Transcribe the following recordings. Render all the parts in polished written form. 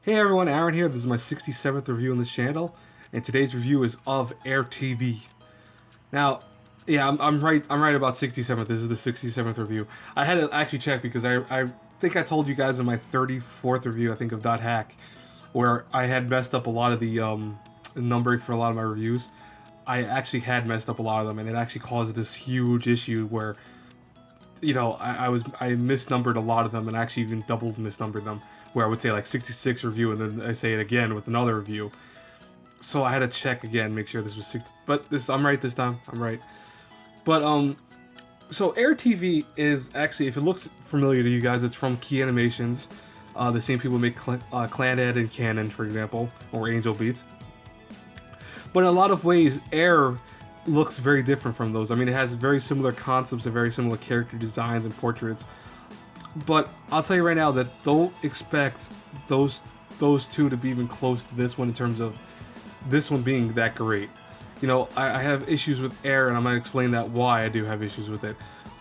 Hey everyone, Aaron here. This is my 67th review on this channel, and today's review is of Air TV. Now, yeah, I'm right. I'm right about 67th. This is the 67th review. I had to actually check because I think I told you guys in my 34th review, I think of .hack, where I had messed up a lot of the numbering for a lot of my reviews. I actually had messed up a lot of them, and it actually caused this huge issue where, I misnumbered a lot of them, and actually even double misnumbered them, where I would say like 66 review and then I say it again with another review. So I had to check again, make sure this was 60, but I'm right this time. I'm right. But so Air TV is actually, if it looks familiar to you guys, it's from Key Animations. The same people make Clannad and Kanon, for example, or Angel Beats. But in a lot of ways, Air looks very different from those. I mean, it has very similar concepts and very similar character designs and portraits. But I'll tell you right now that don't expect those two to be even close to this one in terms of this one being that great. You know, I have issues with Air, and I'm going to explain that why I do have issues with it.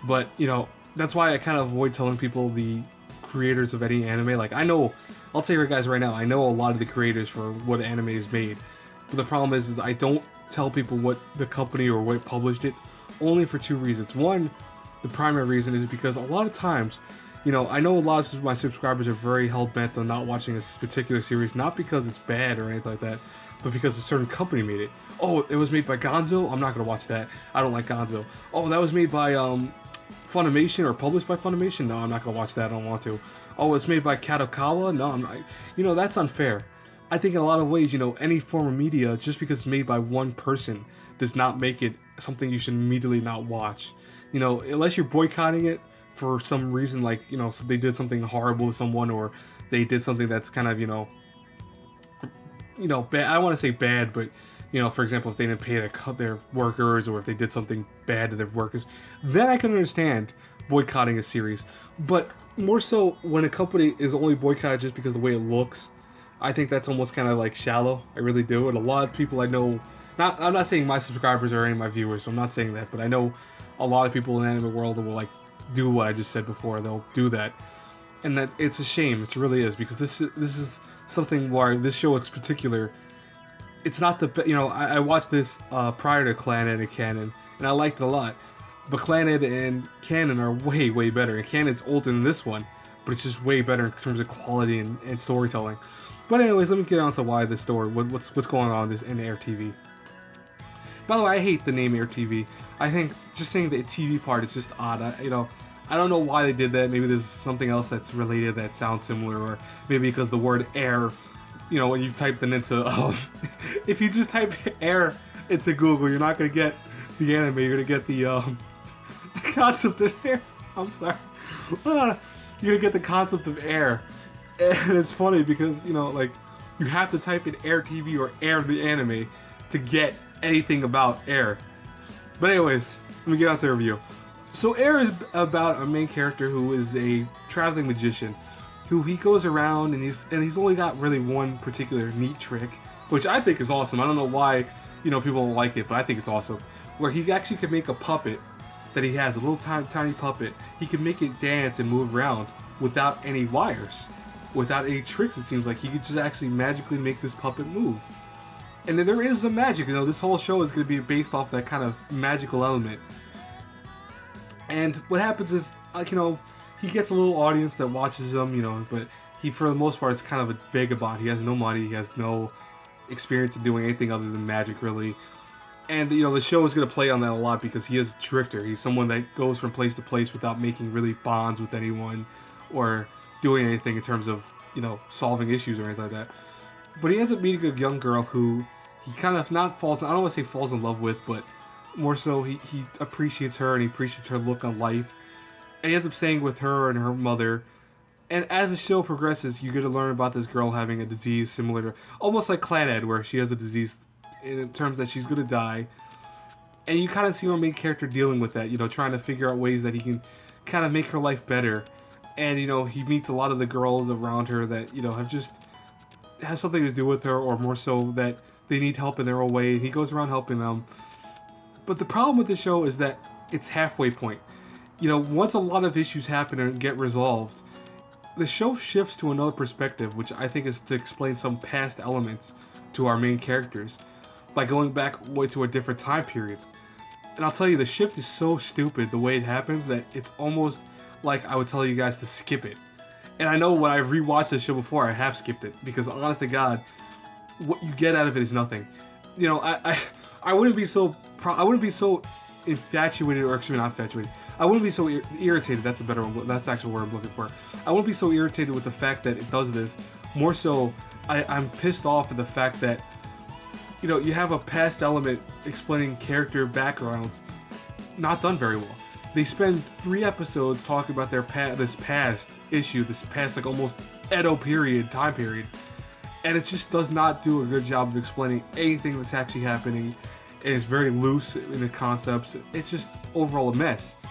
But, you know, that's why I kind of avoid telling people the creators of any anime. Like, I'll tell you guys right now, I know a lot of the creators for what anime is made. But the problem is I don't tell people what the company or what published it, only for two reasons. One, the primary reason is because a lot of times, you know, I know a lot of my subscribers are very hell-bent on not watching a particular series, not because it's bad or anything like that, but because a certain company made it. Oh, it was made by Gonzo? I'm not going to watch that. I don't like Gonzo. Oh, that was made by Funimation or published by Funimation? No, I'm not going to watch that. I don't want to. Oh, it's made by Kadokawa? No, I'm not. You know, that's unfair. I think in a lot of ways, you know, any form of media, just because it's made by one person, does not make it something you should immediately not watch. You know, unless you're boycotting it for some reason, like, you know, so they did something horrible to someone, or they did something that's kind of, you know, bad. I want to say bad, but, you know, for example, if they didn't pay their workers, or if they did something bad to their workers, then I can understand boycotting a series. But more so when a company is only boycotted just because of the way it looks, I think that's almost kind of like shallow. I really do. And a lot of people I know, I'm not saying my subscribers or any of my viewers, so I'm not saying that, but I know a lot of people in the anime world will like do what I just said before. They'll do that, and that it's a shame. It really is, because this is something where this show in particular, it's not the you know, I watched this prior to Clannad and Kanon, and I liked it a lot. But Clannad and Kanon are way better, and Kanon's older than this one, but it's just way better in terms of quality and storytelling. But anyways, let me get on to why this story, what's going on in Air TV. By the way, I hate the name Air TV. I think just saying the TV part is just odd. I don't know why they did that. Maybe there's something else that's related that sounds similar, or maybe because the word air, you know, when you type it into, if you just type air into Google, you're not gonna get the anime. You're gonna get the concept of air. I'm sorry. You're gonna get the concept of air. And it's funny because, you know, like, you have to type in Air TV or Air the anime to get anything about Air. But anyways, let me get on to the review. So Air is about a main character who is a traveling magician, who he goes around and he's only got really one particular neat trick, which I think is awesome. I don't know why, you know, people don't like it, but I think it's awesome. Where he actually can make a puppet that he has, a little tiny puppet. He can make it dance and move around without any wires. Without any tricks, it seems like he could just actually magically make this puppet move. And then there is some magic, you know, this whole show is going to be based off that kind of magical element. And what happens is, like, you know, he gets a little audience that watches him, you know, but he, for the most part, is kind of a vagabond. He has no money, he has no experience in doing anything other than magic, really. And, you know, the show is going to play on that a lot because he is a drifter. He's someone that goes from place to place without making really bonds with anyone, or doing anything in terms of, you know, solving issues or anything like that. But he ends up meeting a young girl who he kind of I don't want to say falls in love with, but more so he appreciates her, and he appreciates her look on life. And he ends up staying with her and her mother. And as the show progresses, you get to learn about this girl having a disease similar to, almost like Clannad, where she has a disease in terms that she's going to die. And you kind of see our main character dealing with that, you know, trying to figure out ways that he can kind of make her life better. And, you know, he meets a lot of the girls around her that, you know, have something to do with her, or more so that they need help in their own way. And he goes around helping them. But the problem with the show is that it's halfway point. You know, once a lot of issues happen and get resolved, the show shifts to another perspective, which I think is to explain some past elements to our main characters by going back way to a different time period. And I'll tell you, the shift is so stupid the way it happens that it's almost like I would tell you guys to skip it. And I know when I rewatched this show before, I have skipped it because, honest to God, what you get out of it is nothing. You know, I wouldn't be so infatuated, or excuse me, not infatuated. I wouldn't be so irritated. That's a better one. That's actually what I'm looking for. I wouldn't be so irritated with the fact that it does this. More so, I'm pissed off at the fact that, you know, you have a past element explaining character backgrounds, not done very well. They spend 3 episodes talking about their this past issue, this past like almost Edo time period, and it just does not do a good job of explaining anything that's actually happening. And it's very loose in the concepts. It's just overall a mess.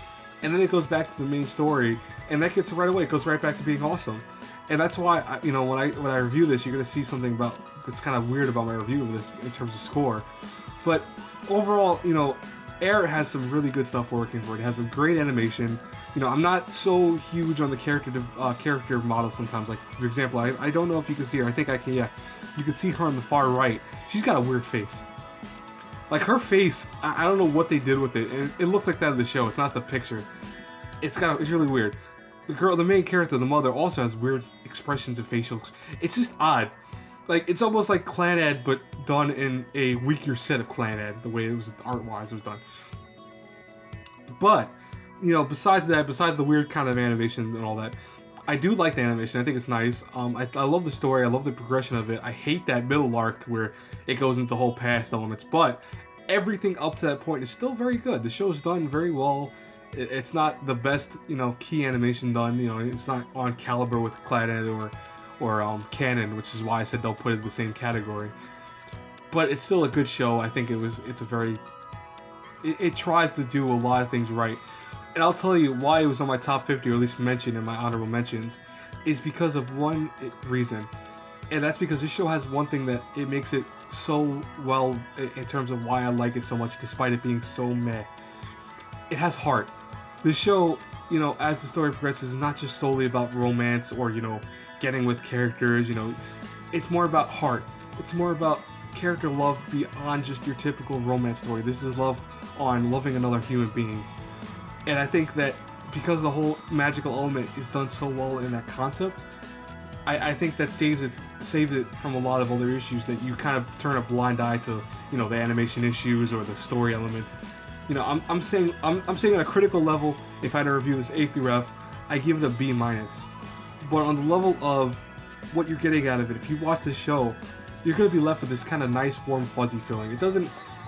And then it goes back to the main story, and that gets right away. It goes right back to being awesome. And that's why, you know, when I review this, you're gonna see something that's kind of weird about my review of this in terms of score. But overall, you know, Air has some really good stuff working for it. It has a great animation. You know, I'm not so huge on the character models sometimes. Like, for example, I don't know if you can see her. I think I can. Yeah, you can see her on the far right. She's got a weird face. Like, her face, I don't know what they did with it. And it looks like that in the show. It's not the picture. It's really weird. The main character, the mother, also has weird expressions and facials. It's just odd. Like, it's almost like Clannad, but done in a weaker set of Clannad, the way it was art-wise it was done. But, you know, besides the weird kind of animation and all that, I do like the animation. I think it's nice. I love the story. I love the progression of it. I hate that middle arc where it goes into the whole past elements, but everything up to that point is still very good. The show's done very well. It's not the best, you know, key animation done. You know, it's not on caliber with Clannad or Kanon, which is why I said don't put it in the same category. But it's still a good show. I think it tries to do a lot of things right. And I'll tell you why it was on my top 50, or at least mentioned in my honorable mentions, is because of one reason. And that's because this show has one thing that it makes it so well in terms of why I like it so much, despite it being so meh. It has heart. This show, you know, as the story progresses, is not just solely about romance or, you know, getting with characters, you know. It's more about heart. It's more about character love beyond just your typical romance story. This is love on loving another human being. And I think that because the whole magical element is done so well in that concept, I think that saves it from a lot of other issues that you kind of turn a blind eye to, you know, the animation issues or the story elements. You know, I'm saying on a critical level, if I had to review this A through F, I give it a B-. But on the level of what you're getting out of it, if you watch this show, you're going to be left with this kind of nice, warm, fuzzy feeling.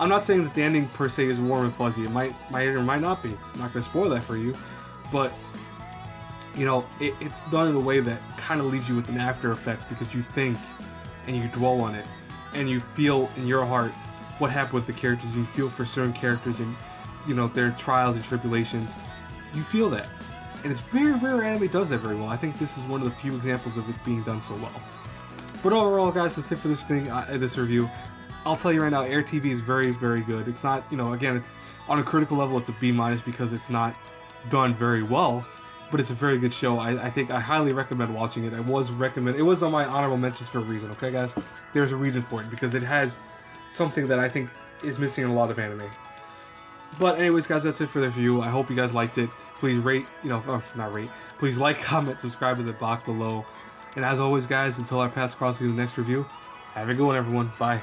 I'm not saying that the ending per se is warm and fuzzy. It might or might not be. I'm not going to spoil that for you. But, you know, it's done in a way that kind of leaves you with an after effect because you think and you dwell on it. And you feel in your heart what happened with the characters. You feel for certain characters and, you know, their trials and tribulations. You feel that. And it's very rare anime does that very well. I think this is one of the few examples of it being done so well. But overall, guys, that's it for this this review. I'll tell you right now, Air TV is very, very good. It's not, you know, again, it's on a critical level, it's a B- because it's not done very well, but it's a very good show. I think I highly recommend watching it. It was on my honorable mentions for a reason, okay, guys? There's a reason for it, because it has something that I think is missing in a lot of anime. But anyways, guys, that's it for the review. I hope you guys liked it. Please rate, please like, comment, subscribe to the box below. And as always, guys, until our paths cross to the next review, have a good one, everyone. Bye.